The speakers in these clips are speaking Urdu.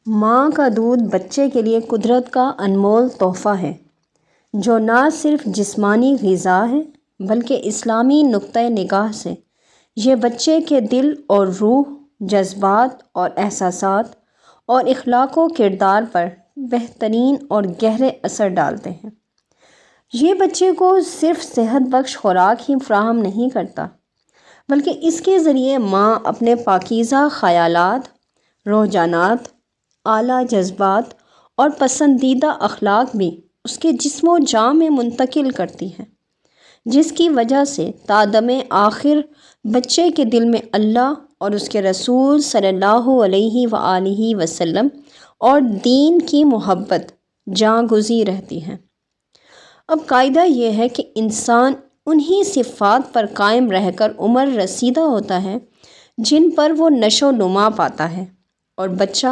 ماں کا دودھ بچے کے لیے قدرت کا انمول تحفہ ہے، جو نہ صرف جسمانی غذا ہے بلکہ اسلامی نقطۂ نگاہ سے یہ بچے کے دل اور روح، جذبات اور احساسات اور اخلاق و کردار پر بہترین اور گہرے اثر ڈالتے ہیں۔ یہ بچے کو صرف صحت بخش خوراک ہی فراہم نہیں کرتا، بلکہ اس کے ذریعے ماں اپنے پاکیزہ خیالات، رجحانات، اعلیٰ جذبات اور پسندیدہ اخلاق بھی اس کے جسم و جاں میں منتقل کرتی ہے، جس کی وجہ سے تا دم آخر بچے کے دل میں اللہ اور اس کے رسول صلی اللہ علیہ وآلہ وسلم اور دین کی محبت جاں گزی رہتی ہے۔ اب قاعدہ یہ ہے کہ انسان انہی صفات پر قائم رہ کر عمر رسیدہ ہوتا ہے جن پر وہ نشو و نما پاتا ہے، اور بچہ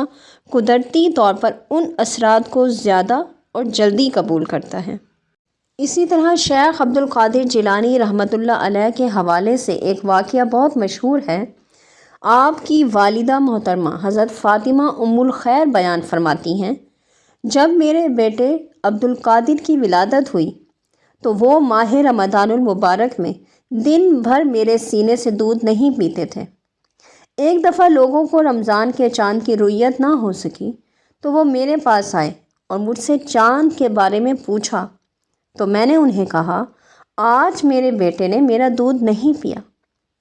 قدرتی طور پر ان اثرات کو زیادہ اور جلدی قبول کرتا ہے۔ اسی طرح شیخ عبد القادر جیلانی رحمۃ اللہ علیہ کے حوالے سے ایک واقعہ بہت مشہور ہے۔ آپ کی والدہ محترمہ حضرت فاطمہ ام الخیر بیان فرماتی ہیں، جب میرے بیٹے عبد القادر کی ولادت ہوئی تو وہ ماہ رمضان المبارک میں دن بھر میرے سینے سے دودھ نہیں پیتے تھے۔ ایک دفعہ لوگوں کو رمضان کے چاند کی رؤیت نہ ہو سکی تو وہ میرے پاس آئے اور مجھ سے چاند کے بارے میں پوچھا، تو میں نے انہیں کہا، آج میرے بیٹے نے میرا دودھ نہیں پیا۔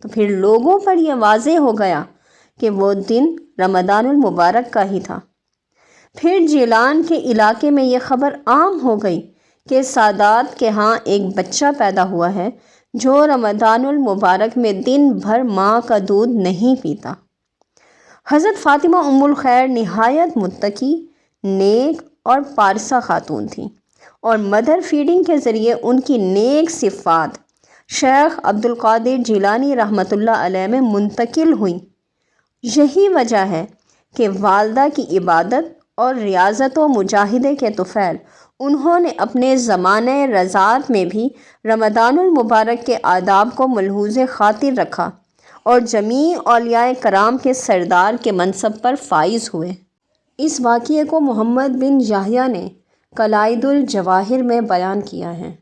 تو پھر لوگوں پر یہ واضح ہو گیا کہ وہ دن رمضان المبارک کا ہی تھا۔ پھر جیلان کے علاقے میں یہ خبر عام ہو گئی کہ سادات کے ہاں ایک بچہ پیدا ہوا ہے جو رمضان المبارک میں دن بھر ماں کا دودھ نہیں پیتا۔ حضرت فاطمہ ام الخیر نہایت متقی، نیک اور پارسہ خاتون تھیں، اور مدر فیڈنگ کے ذریعے ان کی نیک صفات شیخ عبد القادر جیلانی رحمۃ اللہ علیہ میں منتقل ہوئیں۔ یہی وجہ ہے کہ والدہ کی عبادت اور ریاضت و مجاہدے کے طفیل انہوں نے اپنے زمانہ رضاعت میں بھی رمضان المبارک کے آداب کو ملحوظ خاطر رکھا اور جمیع اولیاء کرام کے سردار کے منصب پر فائز ہوئے۔ اس واقعے کو محمد بن یحییٰ نے قلائد الجواہر میں بیان کیا ہے۔